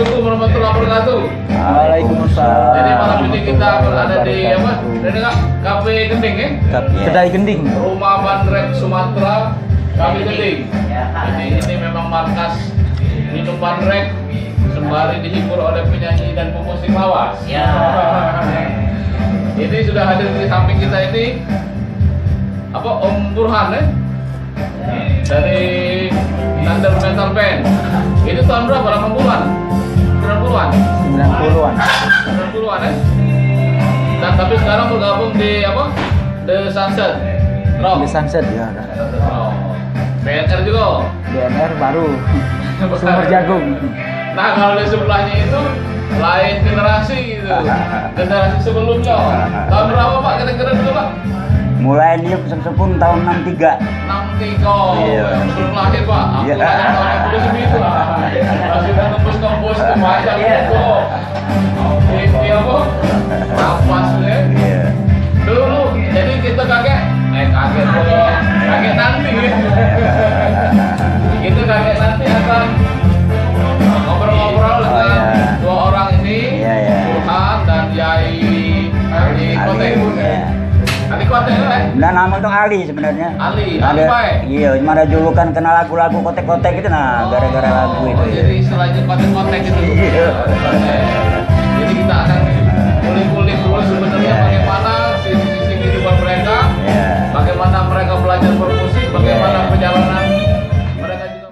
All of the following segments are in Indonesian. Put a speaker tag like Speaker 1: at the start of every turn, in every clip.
Speaker 1: Assalamualaikum warahmatullahi wabarakatuh.
Speaker 2: Waalaikumsalam.
Speaker 1: Jadi malam ini kita berada di apa? Dari Kafe Gending ya?
Speaker 2: Kedai Gending.
Speaker 1: Rumah Bandrek Sumatera, Kafe Gending. Jadi ini memang markas minum bandrek sembari dihibur oleh penyanyi dan pemusik lawas.
Speaker 3: Ya.
Speaker 1: Ini sudah hadir di samping kita ini apa Om Burhan ya? Dari Thunder Metal Band. Itu tahun berapa? 80-an? 90-an?
Speaker 2: 90-an.
Speaker 1: 90-an ya? Dan tapi sekarang bergabung di apa? The Sunset Rock.
Speaker 2: Di Sunset ya.
Speaker 1: Oh. BNR juga.
Speaker 2: BNR baru. Sumber Jagung.
Speaker 1: Nah kalau di sebelahnya itu lain generasi gitu. Generasi sebelumnya. Tahun berapa Pak? Kira-kira dulu Pak?
Speaker 2: Mulai dia sepun tahun 63.
Speaker 1: 63.
Speaker 2: Iya.
Speaker 1: Belum lahir Pak. Aku
Speaker 2: Iya.
Speaker 1: lahir tahun 60 lah. Masih tembus-tembus ke macam itu. Ini apa? Nafas ya.
Speaker 2: Iya.
Speaker 1: Dulu jadi kita kaget dong. Kaget nanti. Kita kaget nanti akan ngobrol-ngobrol dengan
Speaker 2: iya.
Speaker 1: dua orang ini,
Speaker 2: Iya, iya.
Speaker 1: Burhan dan Yai Ali Kotek.
Speaker 2: Iya.
Speaker 1: Ali Kotek ya?
Speaker 2: Nah, nama itu Ali sebenarnya.
Speaker 1: Ali
Speaker 2: Ada,
Speaker 1: baik.
Speaker 2: iya, cuma ada julukan kenal lagu-lagu kotek-kotek itu nah, gara-gara lagu itu.
Speaker 1: Oh, jadi istilahnya kotek-kotek itu.
Speaker 2: Iya.
Speaker 1: Jadi kita akan kulik-kulik dulu sebenarnya
Speaker 2: Iya.
Speaker 1: bagaimana sisi kehidupan mereka,
Speaker 2: Iya.
Speaker 1: bagaimana mereka belajar bermusik, bagaimana
Speaker 2: Iya.
Speaker 1: perjalanan mereka juga.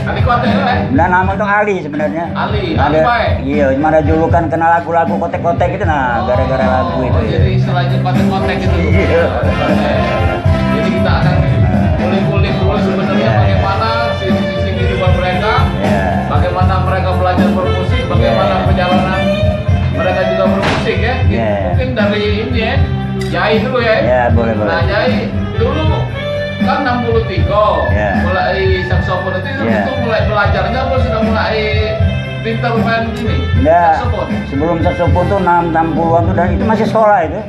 Speaker 1: Ali Kotek ya?
Speaker 2: Nah, nama itu Ali sebenarnya.
Speaker 1: Ali
Speaker 2: Ada,
Speaker 1: baik.
Speaker 2: iya, cuma ada julukan kenal lagu-lagu kotek-kotek itu nah, gara-gara lagu itu.
Speaker 1: Oh, jadi istilahnya kotek-kotek itu.
Speaker 2: Iya.
Speaker 1: Jadi kita akan kulik-kulik dulu sebenarnya
Speaker 2: Iya.
Speaker 1: bagaimana sisi kehidupan mereka,
Speaker 2: Iya.
Speaker 1: bagaimana mereka belajar bermusik, bagaimana
Speaker 2: Iya.
Speaker 1: perjalanan mereka juga bermusik ya.
Speaker 2: Iya.
Speaker 1: Mungkin dari ini ya, Yai dulu ya.
Speaker 2: Ya, boleh.
Speaker 1: Nah, Yai dulu kan 63
Speaker 2: Iya.
Speaker 1: mulai saksofon itu
Speaker 2: Iya.
Speaker 1: mulai belajarnya apa sudah mulai pintar main ini?
Speaker 2: Enggak,
Speaker 1: Saksofon.
Speaker 2: sebelum saksofon tuh 60-an tuh dan itu masih sekolah itu.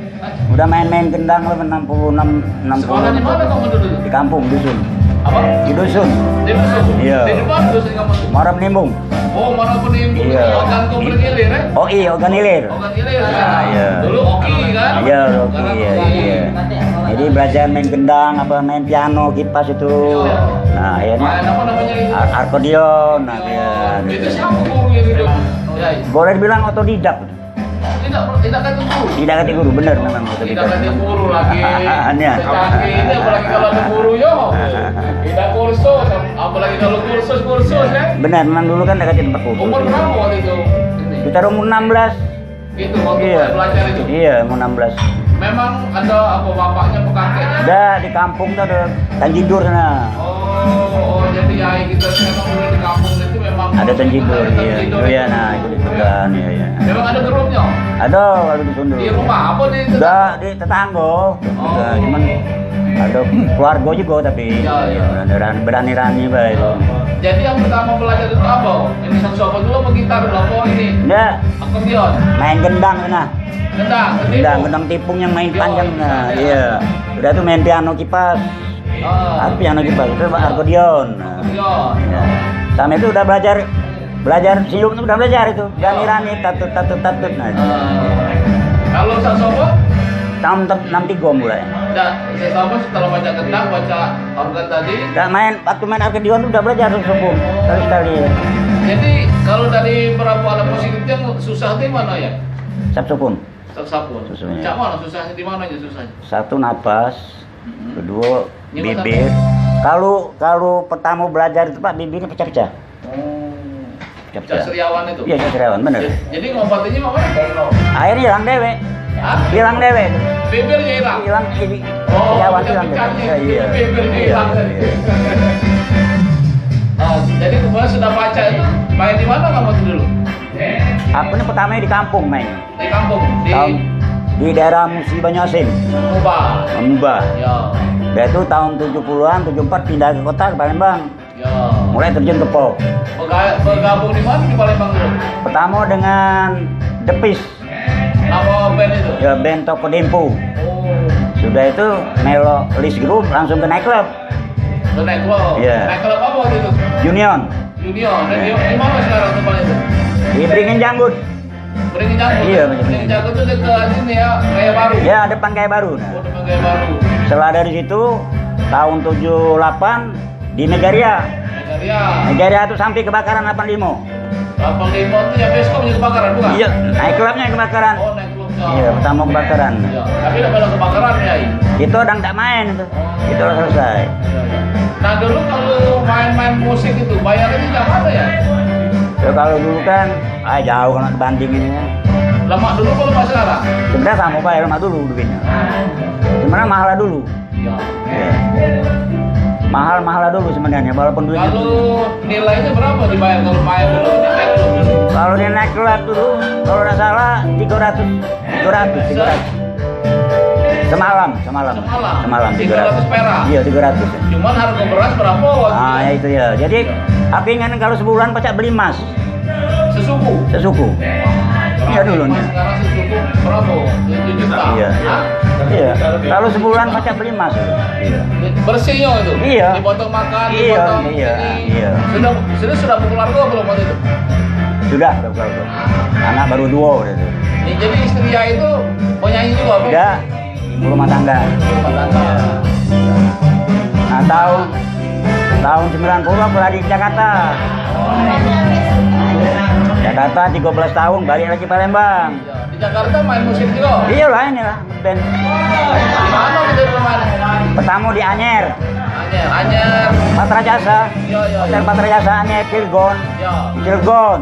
Speaker 2: Udah main-main gendang lah 66 60.
Speaker 1: Sekolahnya mana kamu dulu?
Speaker 2: Di kampung dusun.
Speaker 1: Apa?
Speaker 2: Di dusun.
Speaker 1: Di dusun?
Speaker 2: Iya.
Speaker 1: Di mana dusun kamu?
Speaker 2: Muara Menimbung.
Speaker 1: Oh, mana pun yang
Speaker 2: Iya.
Speaker 1: organ komplit ilir, eh?
Speaker 2: Oh iya, organ ilir.
Speaker 1: Organ ilir.
Speaker 2: Ah, iya.
Speaker 1: Dulu Oki kan?
Speaker 2: Iya, Rocky,
Speaker 1: Sekarang
Speaker 2: iya,
Speaker 1: Oki.
Speaker 2: iya. Jadi belajar main gendang, apa main piano, kipas itu.
Speaker 1: Iya.
Speaker 2: Nah, akhirnya
Speaker 1: Main apa namanya itu?
Speaker 2: akordeon. Nah, iya.
Speaker 1: Itu siapa guru yang itu? Ya,
Speaker 2: Boleh dibilang otodidak.
Speaker 1: tidak kata guru.
Speaker 2: Tidak kata guru, benar memang
Speaker 1: Tidak
Speaker 2: otodidak.
Speaker 1: kata guru lagi.
Speaker 2: Iya.
Speaker 1: Canggih itu apalagi kalau ada guru yo. Tidak kursus, apalagi kalau kursus ya.
Speaker 2: Benar, memang dulu kan dekat tempat kursus.
Speaker 1: Umur berapa waktu itu?
Speaker 2: Kita umur 16.
Speaker 1: Itu waktu
Speaker 2: Iya.
Speaker 1: belajar itu.
Speaker 2: Iya, umur 16.
Speaker 1: Memang ada apa bapaknya kakeknya?
Speaker 2: Ada di kampung tuh ada Tanjidur sana.
Speaker 1: Oh, jadi ya kita memang dulu di kampung itu memang
Speaker 2: Ada Tanjidur,
Speaker 1: ada
Speaker 2: iya.
Speaker 1: Tanjidur
Speaker 2: Oh iya,
Speaker 1: itu.
Speaker 2: nah itu dipegang, iya, iya.
Speaker 1: Memang ada grupnya
Speaker 2: Ada kalau di Sunda.
Speaker 1: di rumah apa di itu?
Speaker 2: Enggak, di tetangga. Enggak, cuman ada keluarga juga tapi
Speaker 1: Iya, iya.
Speaker 2: berani-rani pak itu.
Speaker 1: Jadi yang pertama belajar itu apa? Ini saxophone dulu apa gitar dulu apa ini?
Speaker 2: Enggak,
Speaker 1: Akordeon,
Speaker 2: main gendang nah.
Speaker 1: gendang,
Speaker 2: Gendang tipung yang main panjang nah. Iya. Udah tuh main piano kipas. Piano kipas itu akordeon. Nah.
Speaker 1: Akordeon.
Speaker 2: Ya. Sama itu udah belajar siung itu udah belajar itu. Berani-rani tatut. Nah.
Speaker 1: Kalau saxophone?
Speaker 2: Tahun 63 mulai.
Speaker 1: Enggak, saxophone setelah baca gendang, baca organ tadi.
Speaker 2: Enggak waktu main akordeon tuh udah belajar saxophone sekali-sekali.
Speaker 1: Jadi kalau dari beberapa alat musik itu yang susah di mana ya?
Speaker 2: Saxophone.
Speaker 1: Saxophone.
Speaker 2: Susahnya.
Speaker 1: Cak mana susahnya di mana aja susahnya?
Speaker 2: Satu napas, kedua
Speaker 1: Ini
Speaker 2: bibir. Kalau pertama belajar itu Pak bibirnya pecah-pecah.
Speaker 1: Cak Seriawan itu.
Speaker 2: Iya, Seriawan bener.
Speaker 1: Jadi ngobatinnya mau mana?
Speaker 2: Akhirnya hilang dewe.
Speaker 1: Hah?
Speaker 2: Hilang dewe.
Speaker 1: Bibirnya hilang.
Speaker 2: Hilang ini.
Speaker 1: Oh,
Speaker 2: Seriawan
Speaker 1: udah
Speaker 2: hilang dewe.
Speaker 1: pecahnya,
Speaker 2: Iya, iya.
Speaker 1: bibirnya
Speaker 2: Iya,
Speaker 1: hilang.
Speaker 2: iya.
Speaker 1: Jadi kemudian sudah baca itu main di mana kamu dulu?
Speaker 2: Aku ini pertamanya di kampung main.
Speaker 1: Di kampung,
Speaker 2: Di daerah Musi Banyasin,
Speaker 1: Mubah.
Speaker 2: Mubah.
Speaker 1: Ya,
Speaker 2: Dia itu tahun 70-an, 74 pindah ke kota ke Palembang.
Speaker 1: ya.
Speaker 2: Mulai terjun ke pop.
Speaker 1: Bergabung di mana di Palembang dulu?
Speaker 2: Pertama dengan Depis,
Speaker 1: Nama band itu?
Speaker 2: ya band Toko Dempo.
Speaker 1: Oh,
Speaker 2: Sudah itu melo list group langsung ke night club.
Speaker 1: lu naik klub.
Speaker 2: Iya.
Speaker 1: Naik klub apa waktu itu?
Speaker 2: Union.
Speaker 1: Junior. Di mana sekarang tempat itu?
Speaker 2: Di Beringin Janggut.
Speaker 1: Beringin Janggut.
Speaker 2: Iya,
Speaker 1: Beringin Janggut itu dekat sini ya, Raya Baru.
Speaker 2: Ya depan kayak baru.
Speaker 1: Oh,
Speaker 2: Nah,
Speaker 1: depan Raya Baru.
Speaker 2: setelah dari situ tahun 78 di Negaria.
Speaker 1: Ya.
Speaker 2: Negaria itu sampai kebakaran 85.
Speaker 1: Lapang Limau itu ya Besco punya kebakaran bukan?
Speaker 2: Iya, naik klubnya kebakaran.
Speaker 1: Oh, naik klub.
Speaker 2: Iya, pertama kebakaran.
Speaker 1: Iya. Tapi udah pada kebakaran ya.
Speaker 2: Itu udah nggak main itu. Itu udah selesai.
Speaker 1: Nah dulu kalau main-main musik itu bayarnya nggak ada ya?
Speaker 2: Ya kalau dulu kan, jauh kalau dibandinginnya.
Speaker 1: Lama dulu kalau pas sekarang?
Speaker 2: Sebenarnya sama bayar rumah dulu duitnya. Sebenarnya mahal dulu.
Speaker 1: Iya.
Speaker 2: Iya. Mahal dulu sebenarnya, walaupun duitnya.
Speaker 1: Kalau nilainya berapa dibayar kalau main dulu? Naik klub dulu?
Speaker 2: Kalau dia naik klub dulu, kalau nggak salah 300. Semalam.
Speaker 1: 300 perak?
Speaker 2: Iya 300.
Speaker 1: Cuman harga beras berapa waktu
Speaker 2: Ah ya itu ya. Jadi aku ingat kalau sebulan pacak beli emas
Speaker 1: sesuku?
Speaker 2: sesuku. Iya dulu nih.
Speaker 1: Sekarang sesuku berapa? 7 juta?
Speaker 2: Iya.
Speaker 1: Hah?
Speaker 2: Iya. Kalau sebulan pacak beli emas. Iya.
Speaker 1: Bersihnya itu?
Speaker 2: Iya.
Speaker 1: Dipotong makan,
Speaker 2: Iya,
Speaker 1: dipotong
Speaker 2: iya,
Speaker 1: ini.
Speaker 2: iya.
Speaker 1: Sudah berkeluarga belum waktu itu?
Speaker 2: Sudah kalau anak baru 2 udah tuh.
Speaker 1: Jadi istri ya itu penyanyi juga apa?
Speaker 2: Udah ibu rumah tangga. Nah tahun 90 aku lagi di Jakarta. Jakarta 13 tahun balik lagi Palembang.
Speaker 1: Di Jakarta main musik juga?
Speaker 2: Iya lah ini lah band.
Speaker 1: Di mana gitu bermain?
Speaker 2: Pertama di Anyer,
Speaker 1: Anyer.
Speaker 2: Patra Jasa.
Speaker 1: Iya.
Speaker 2: Hotel Patra Jasa Anyer, Cilegon.
Speaker 1: Ya.
Speaker 2: Cilegon.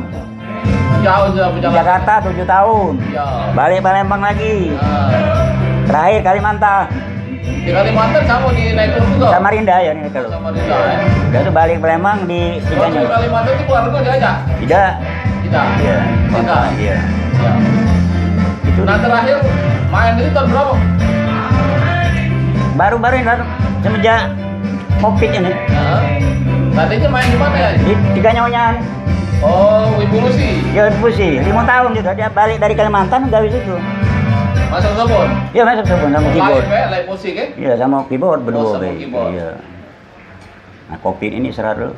Speaker 1: Jauh
Speaker 2: Di
Speaker 1: Jakarta.
Speaker 2: Jakarta 7 tahun.
Speaker 1: Ya.
Speaker 2: Balik Palembang lagi. Terakhir Kalimantan.
Speaker 1: Di Kalimantan kamu di naik klub juga?
Speaker 2: Samarinda ya nih kalau.
Speaker 1: Sama Dinda ya.
Speaker 2: Udah tuh balik Palembang di
Speaker 1: Waktu di
Speaker 2: tiganya.
Speaker 1: Kalimantan itu keluarga diajak?
Speaker 2: Tidak.
Speaker 1: Tidak.
Speaker 2: Iya.
Speaker 1: Tidak.
Speaker 2: Iya.
Speaker 1: Ya.
Speaker 2: Itu
Speaker 1: Nah terakhir main itu tahun berapa?
Speaker 2: baru-baru ini baru semenjak Covid ini.
Speaker 1: Nah, tadinya main di mana ya?
Speaker 2: Di tiga nyawa.
Speaker 1: Oh, Ibu Lucy.
Speaker 2: Ya Pusi, 5 tahun juga dia balik dari Kalimantan gawe situ.
Speaker 1: Masuk sabun.
Speaker 2: Iya masuk sama keyboard.
Speaker 1: Live musik kan?
Speaker 2: Iya sama keyboard berdua.
Speaker 1: sama
Speaker 2: Be.
Speaker 1: keyboard.
Speaker 2: Iya. Nah, kopi ini istirahat dulu.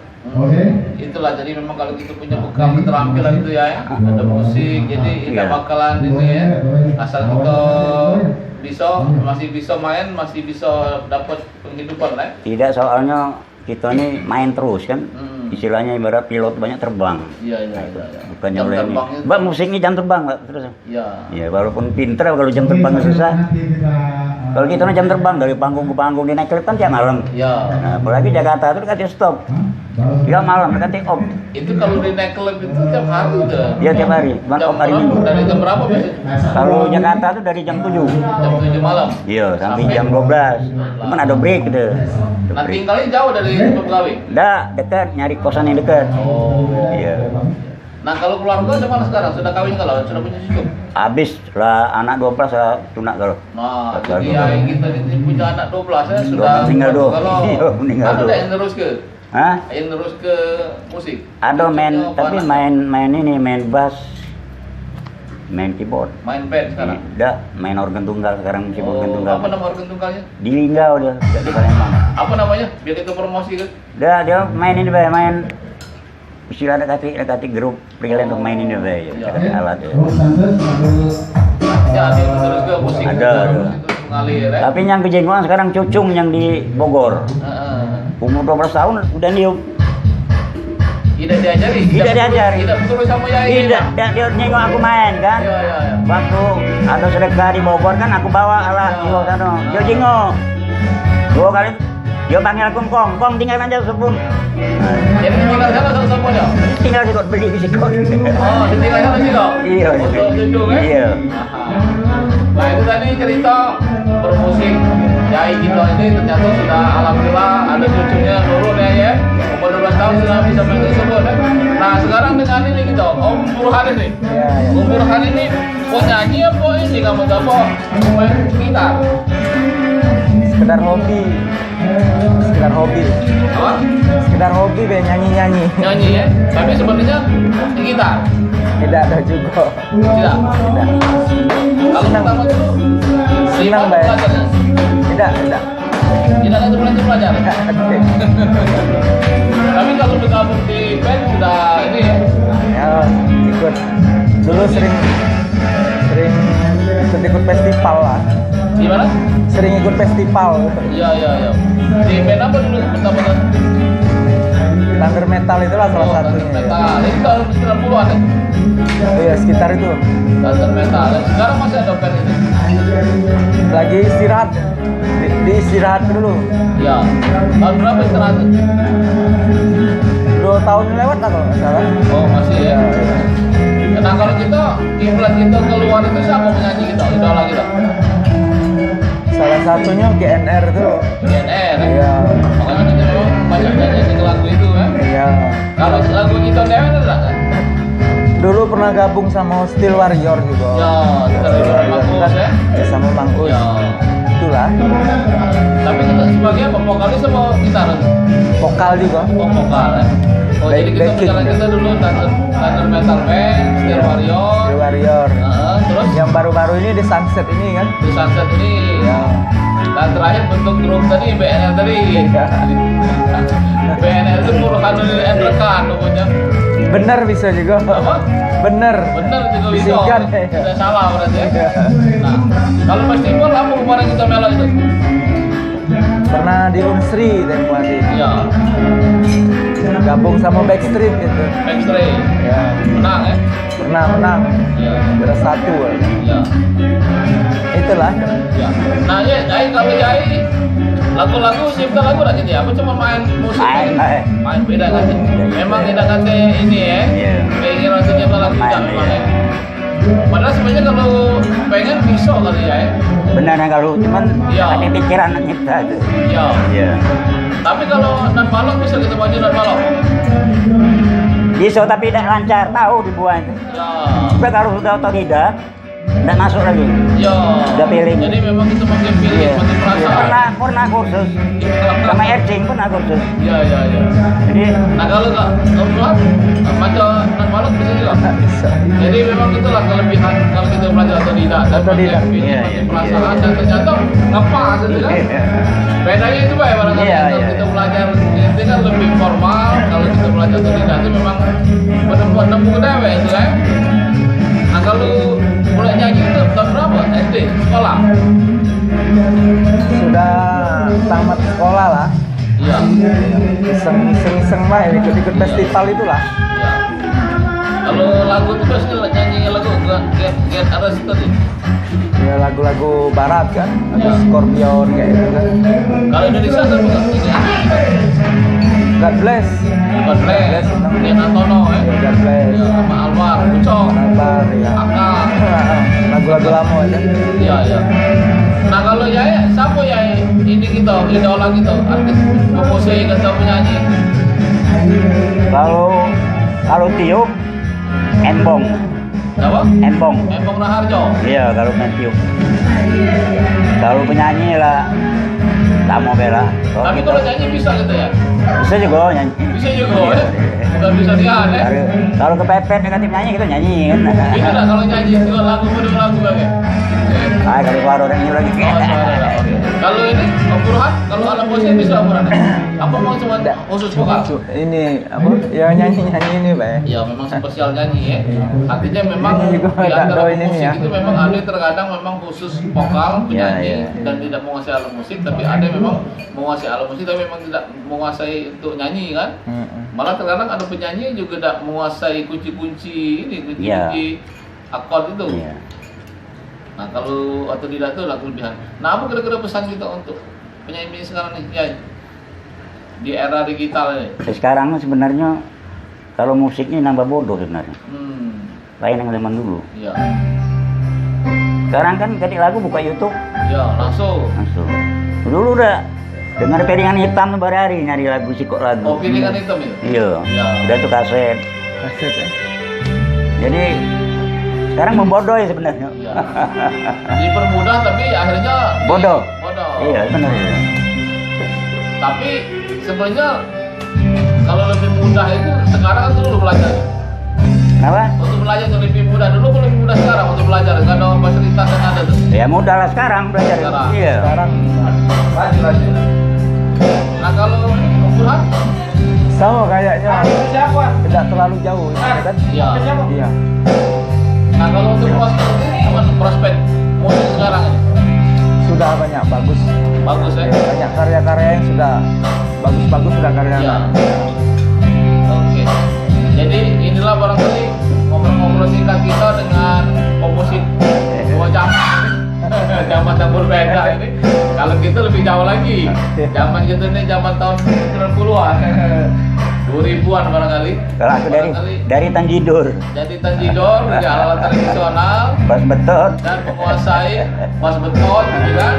Speaker 1: Itulah, jadi memang kalau kita punya bekal keterampilan itu ya, ada musik, jadi tidak
Speaker 2: Iya.
Speaker 1: bakalan ini ya, asal kita masih bisa main, masih bisa dapat penghidupan lah.
Speaker 2: Tidak, soalnya kita ini main terus kan. Istilahnya ibarat pilot banyak terbang.
Speaker 1: Iya.
Speaker 2: Bukannya
Speaker 1: Jam
Speaker 2: oleh ini.
Speaker 1: terbang itu.
Speaker 2: Mbak, musiknya jam terbang, Mbak, terus.
Speaker 1: Iya.
Speaker 2: Ya, walaupun pinter kalau jam terbang susah. Kalau kita jam terbang dari panggung ke panggung di naik klip kan tiap malam.
Speaker 1: Iya.
Speaker 2: Nah, apalagi Jakarta itu dikasih stop. Tiap malam dikasih off.
Speaker 1: Itu kalau di naik klub itu tiap hari udah.
Speaker 2: Iya, tiap hari. Bukan
Speaker 1: Jam
Speaker 2: off hari
Speaker 1: berapa?
Speaker 2: Minggu.
Speaker 1: Dari jam berapa biasanya?
Speaker 2: Kalau Jakarta itu dari jam 7.
Speaker 1: Jam 7 malam.
Speaker 2: Iya, sampai jam 12. Cuman ada break gitu. Ada
Speaker 1: Nah,
Speaker 2: break.
Speaker 1: tinggalnya jauh dari tempat pegawai.
Speaker 2: Nggak, dekat, nyari kosan yang dekat.
Speaker 1: Oh.
Speaker 2: Iya.
Speaker 1: Nah, kalau keluarga udah mana sekarang? Sudah kawin kalau? Sudah punya cucu?
Speaker 2: Habis lah anak 12 saya tunak kalau.
Speaker 1: Nah,
Speaker 2: Keluarga.
Speaker 1: jadi ya kita ini punya anak 12 ya sudah
Speaker 2: Dua meninggal dua.
Speaker 1: Kalau
Speaker 2: Iya, meninggal
Speaker 1: ada
Speaker 2: dua.
Speaker 1: yang terus ke?
Speaker 2: Hah?
Speaker 1: Yang terus ke musik?
Speaker 2: Ada main,
Speaker 1: Cucunya apa
Speaker 2: tapi
Speaker 1: anaknya?
Speaker 2: main bass, main keyboard.
Speaker 1: Main band sekarang?
Speaker 2: Tidak, main organ tunggal sekarang masih organ tunggal.
Speaker 1: Apa nama organ tunggalnya?
Speaker 2: Di Linggau dia, tidak di Palembang.
Speaker 1: Apa namanya? Biar kita promosi kan?
Speaker 2: Dia main ini Bay, main istilah dekati grup freelance untuk main ini Bay,
Speaker 1: Iya.
Speaker 2: dekati alat ya.
Speaker 1: Ya, dia terus ke musik.
Speaker 2: Ada.
Speaker 1: Terus mengalir ya.
Speaker 2: Tapi yang kejenggolan sekarang cucung yang di Bogor. Umur 12 tahun udah niup.
Speaker 1: Tidak diajari?
Speaker 2: Tidak diajari.
Speaker 1: Tidak terus sama Yai?
Speaker 2: Tidak, dia nengok aku main kan.
Speaker 1: Iya.
Speaker 2: Waktu ada sedekah di Bogor kan aku bawa alat
Speaker 1: Ya.
Speaker 2: yo sana. Yo jengok. 2 kali dia panggil aku kong tinggal aja sepun.
Speaker 1: Jadi tinggal sana sama dia?
Speaker 2: Tinggal sikot beli di sikot.
Speaker 1: Oh, tinggal sana sih kok?
Speaker 2: Iya.
Speaker 1: Untuk cucu kan?
Speaker 2: Iya.
Speaker 1: Nah, itu tadi cerita bermusik Yai kita ini ternyata sudah alhamdulillah ada cucunya Nurul ya. Umur 12 tahun sudah bisa main tersebut ya. Nah, sekarang dengan ini kita Om Burhan ini.
Speaker 2: Iya.
Speaker 1: Om Burhan ini mau nyanyi apa ini kamu apa main gitar?
Speaker 3: Sekedar hobi be nyanyi
Speaker 1: Nyanyi ya. Tapi sebenarnya gitar.
Speaker 3: tidak ada juga
Speaker 1: Tidak. Kalau
Speaker 3: Senang.
Speaker 1: pertama dulu
Speaker 3: Senang,
Speaker 1: lima
Speaker 3: Bay.
Speaker 1: belajarnya.
Speaker 3: tidak
Speaker 1: Tidak ada belajar. Tapi kalau bergabung di band sudah ini ya.
Speaker 3: ya ikut dulu sering ikut festival lah
Speaker 1: Gimana?
Speaker 3: sering ikut festival
Speaker 1: Iya. Di band apa dulu pertama kali?
Speaker 3: Thunder Metal itulah salah satunya
Speaker 1: Metal. Ini tahun 90-an ya?
Speaker 3: iya sekitar itu
Speaker 1: Thunder Metal. Sekarang masih ada band ini?
Speaker 3: lagi istirahat di istirahat dulu
Speaker 1: Iya. Tahun berapa istirahat?
Speaker 3: 2 tahun lewat lah kalau nggak salah
Speaker 1: Oh, masih ya. Nah, kalau kita kiblat kita keluar itu siapa penyanyi kita? Idola kita?
Speaker 3: salah satunya GNR tuh
Speaker 1: GNR.
Speaker 3: iya
Speaker 1: Makanya kita memang banyak nyanyi lagu itu kan.
Speaker 3: iya
Speaker 1: Kalau lagu kita Dewa itu enggak kan?
Speaker 3: dulu pernah gabung sama Steel Warrior juga
Speaker 1: Ya, kita lebih Mangkus ya.
Speaker 3: sama Mang Us
Speaker 1: Ya.
Speaker 3: itulah
Speaker 1: Tapi kita sebagai apa? Vokalis sama gitaris?
Speaker 3: vokal juga
Speaker 1: Oh, vokal ya. Oh, jadi kita
Speaker 3: Backing.
Speaker 1: jalan kita dulu Thunder Metal Band, Steel Warrior.
Speaker 3: Steel Warrior
Speaker 1: Terus
Speaker 3: yang baru-baru ini di Sunset ini kan
Speaker 1: di Sunset ini.
Speaker 3: ya
Speaker 1: Dan terakhir bentuk grup tadi BNR tadi.
Speaker 3: Iya.
Speaker 1: BNR itu Burhanul Endrekan pokoknya.
Speaker 3: bener bisa juga
Speaker 1: Apa?
Speaker 3: bener
Speaker 1: Bener juga bisa.
Speaker 3: Bisikan, ya.
Speaker 1: Tidak salah berarti ya.
Speaker 3: Iya.
Speaker 1: Nah, kalau festival apa kemarin kita melok itu?
Speaker 3: pernah di Unsri tempo hari
Speaker 1: Iya,
Speaker 3: gabung sama Backstreet gitu
Speaker 1: Backstreet.
Speaker 3: ya
Speaker 1: Menang ya?
Speaker 3: pernah menang
Speaker 1: Iya.
Speaker 3: juara 1
Speaker 1: Iya.
Speaker 3: itulah
Speaker 1: Iya. Nah, Yai kalau Yai lagu-lagu cipta lagu enggak gitu ya? Apa cuma main musik?
Speaker 2: Main.
Speaker 1: Main beda kan? Memang tidak kata ini ya.
Speaker 2: Iya.
Speaker 1: Keinginan untuk cipta lagu
Speaker 2: Main,
Speaker 1: tidak memang
Speaker 2: iya.
Speaker 1: ya. Padahal sebenarnya kalau pengen bisa kali ya.
Speaker 2: Benar ya kalau cuman
Speaker 1: Iya.
Speaker 2: ada pikiran nyipta itu.
Speaker 1: Iya.
Speaker 2: Iya.
Speaker 1: Tapi kalau nan malam bisa kita maju nan malam.
Speaker 2: Bisa tapi tidak lancar, tahu dibuat.
Speaker 1: Ya.
Speaker 2: Tapi kalau sudah otodidak, nggak masuk lagi.
Speaker 1: Ya.
Speaker 2: Udah feeling.
Speaker 1: Jadi memang itu makin feeling,
Speaker 2: Iya.
Speaker 1: makin perasaan.
Speaker 2: Pernah kursus sama Ercing pernah kursus.
Speaker 1: Iya.
Speaker 2: Jadi
Speaker 1: Nah kalau nggak buat macam non balok bisa juga.
Speaker 3: Bisa.
Speaker 1: Jadi memang itulah kelebihan kalau kita belajar otodidak. Dan
Speaker 3: Otodidak.
Speaker 1: pakai feeling,
Speaker 2: Iya,
Speaker 1: pakai
Speaker 2: iya,
Speaker 1: perasaan
Speaker 2: iya.
Speaker 1: dan ternyata ngepas itu kan. Bedanya itu Pak, barangkali
Speaker 2: Iya,
Speaker 1: kalau
Speaker 2: iya.
Speaker 1: kita belajar itu kan lebih formal. Kalau kita belajar otodidak itu memang benar-benar nemu dewek itu kan. Nah kalau mulai nyanyi itu tahun berapa? SD, sekolah?
Speaker 3: Sudah tamat sekolah lah.
Speaker 1: Iya.
Speaker 3: Iseng-iseng lah ikut-ikut festival itulah.
Speaker 1: Iya. Kalau lagu itu biasanya nyanyi lagu Get Arrested tadi.
Speaker 3: Ya lagu-lagu barat kan, atau
Speaker 1: Iya.
Speaker 3: Scorpion kayak gitu kan.
Speaker 1: Kalau Indonesia kan bukan ini.
Speaker 3: God bless.
Speaker 1: Bukan Bless, Dian Antono ya.
Speaker 3: Ya, God bless.
Speaker 1: Ya, sama Alwar, Ucok,
Speaker 3: Kabar ya.
Speaker 1: Aka.
Speaker 3: Lagu-lagu lama aja.
Speaker 1: Iya. Nah kalau ya siapa ya ini kita idola kita artis komposer atau penyanyi?
Speaker 2: kalau tiup Embong.
Speaker 1: Siapa?
Speaker 2: Embong.
Speaker 1: Embong Raharjo.
Speaker 2: Iya kalau main tiup. Kalau penyanyi lah Tamo Bella.
Speaker 1: Tapi kalau nyanyi bisa gitu ya?
Speaker 2: bisa juga nyanyi.
Speaker 1: Bisa juga ya? Bukan bisa dian ya?
Speaker 2: Kalau kepepet negatif nyanyi kita nyanyi kan.
Speaker 1: Bisa nggak kalau nyanyi dua lagu berdua lagu lagi?
Speaker 2: Ah kalau suara orang ini lagi.
Speaker 1: Oh, salah. Kalau ini Om Burhan, kalau alam musik bisa Om Burhan? Apa mau cuma khusus vokal?
Speaker 3: Ini apa? Ya nyanyi-nyanyi ini, Pak.
Speaker 1: Ya memang spesial nyanyi ya. Artinya memang
Speaker 3: Ini juga
Speaker 1: di
Speaker 3: nggak
Speaker 1: antara
Speaker 3: tahu ini
Speaker 1: musik
Speaker 3: ya.
Speaker 1: itu memang ada yang terkadang memang khusus vokal penyanyi
Speaker 2: Ya.
Speaker 1: dan tidak menguasai alat musik, tapi ada yang memang menguasai alat musik tapi memang tidak menguasai untuk nyanyi kan. Malah terkadang ada penyanyi juga tidak menguasai kunci-kunci ini, kunci-kunci akord itu.
Speaker 2: Iya.
Speaker 1: Nah kalau otodidak itu adalah kelebihan. Nah apa kira-kira pesan kita untuk penyanyi sekarang nih ya, di era digital ini?
Speaker 2: Sekarang sebenarnya kalau musiknya nambah bodoh sebenarnya. Lain yang zaman dulu.
Speaker 1: Iya.
Speaker 2: Sekarang kan ganti lagu buka YouTube
Speaker 1: Ya langsung.
Speaker 2: langsung. Dulu udah dengar piringan hitam tuh berhari nyari lagu kok lagu.
Speaker 1: Oh piringan hitam itu?
Speaker 2: Iya.
Speaker 1: Iya.
Speaker 2: Udah tuh kaset.
Speaker 3: Kaset ya.
Speaker 2: Jadi sekarang membodoh sebenarnya.
Speaker 1: Iya. Dipermudah tapi akhirnya
Speaker 2: Bodoh.
Speaker 1: Bodoh.
Speaker 2: Iya benar.
Speaker 1: Tapi sebenarnya kalau lebih mudah itu sekarang kan dulu belajar.
Speaker 2: Apa?
Speaker 1: Untuk belajar itu lebih mudah dulu, lebih mudah sekarang untuk belajar. Nggak ada fasilitas yang ada tuh.
Speaker 2: Ya mudah lah sekarang belajar.
Speaker 1: Sekarang.
Speaker 2: Iya.
Speaker 3: Sekarang
Speaker 1: Rajin. Nah kalau ukuran,
Speaker 3: sama kayaknya tidak terlalu jauh ya kan?
Speaker 1: iya.
Speaker 3: Iya.
Speaker 1: Nah kalau untuk prospek ini gimana prospek musik sekarang ini?
Speaker 3: Sudah banyak bagus.
Speaker 1: Bagus ya?
Speaker 3: Banyak karya-karya yang sudah bagus-bagus sudah karya.
Speaker 1: Iya. Oke. Jadi inilah barangkali ngobrol-ngobrol singkat kita dengan komposit dua zaman yang berbeda ini. Kalau kita lebih jauh lagi. Zaman kita ini zaman tahun 90-an. 2000-an barangkali.
Speaker 2: Kalau aku dari Tanjidor.
Speaker 1: Jadi Tanjidor, ya alat tradisional
Speaker 2: Bas betot.
Speaker 1: dan menguasai bass beton gitu kan.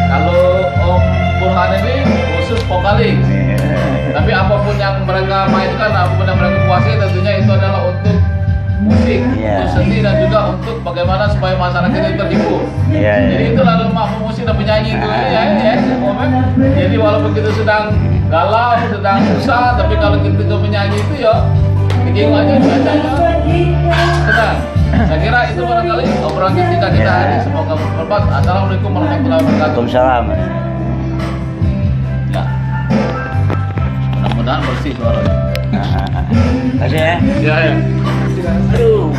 Speaker 1: Kalau Om Burhan ini khusus vokalis. Tapi apapun yang mereka mainkan, apapun yang mereka kuasai tentunya itu adalah untuk musik,
Speaker 2: Iya.
Speaker 1: untuk seni dan juga untuk bagaimana supaya masyarakat itu terhibur.
Speaker 2: Iya, iya.
Speaker 1: Jadi itulah lemak pemusik dan penyanyi itu ya. Komen. Jadi walaupun kita sedang galau, sedang susah, tapi kalau kita itu menyanyi itu ya bikin aja biasanya senang. Saya kira itu barangkali obrolan kita hari. Semoga bermanfaat. Assalamualaikum warahmatullahi wabarakatuh.
Speaker 2: Waalaikumsalam.
Speaker 1: Ya. Mudah-mudahan bersih suaranya.
Speaker 2: Kasih ya.
Speaker 1: Ya, ya.
Speaker 2: Aduh.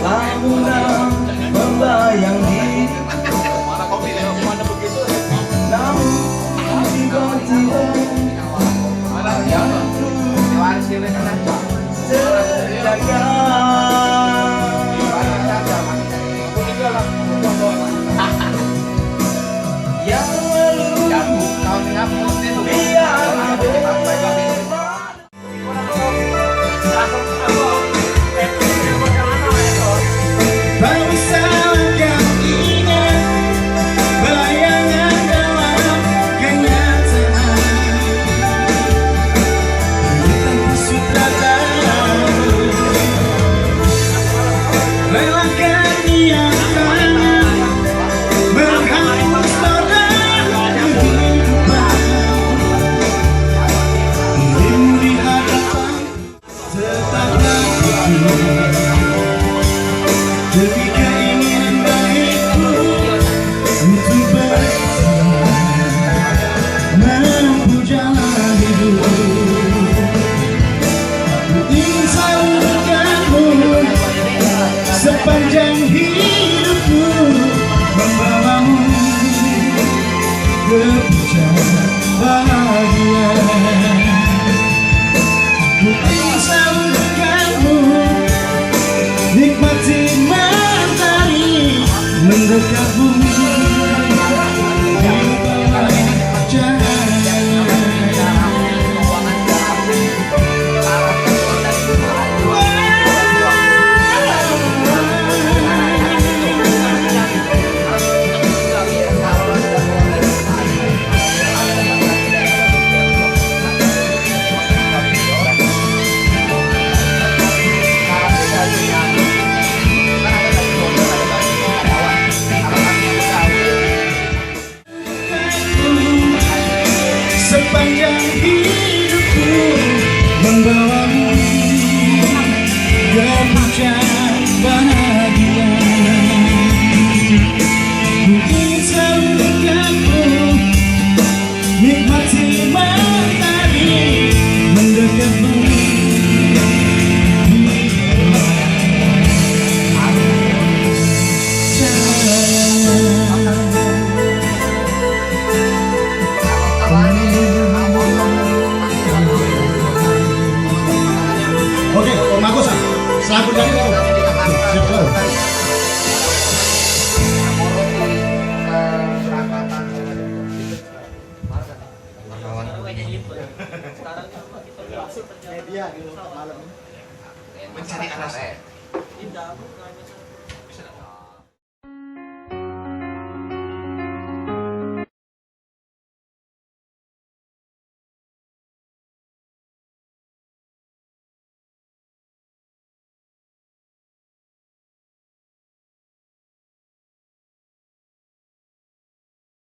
Speaker 4: Lamunan membayang di namun tiba-tiba terjaga yang lalu biar baru saja ingat bayangan dalam kenyataan tanpa sutradara relakan niatan menghapus noda kehidupan dirimu di hadapan tetaplah berdua demi keinginan baikku untuk bersama menempuh jalan hidup. Ku ingin selalu denganmu sepanjang hidupku, membawamu ke puncak bahagia. Ku ingin selalu denganmu, nikmati matahari mendekat bumi di bawah cahaya. Sepanjang hidupku membawamu ke puncak bahagia. Ku ingin selalu denganmu, nikmati matahari mendekat bumi
Speaker 5: Oke, Om Agus, selamat berjalan ya, Om. Siap selalu.
Speaker 6: Mencari alasan.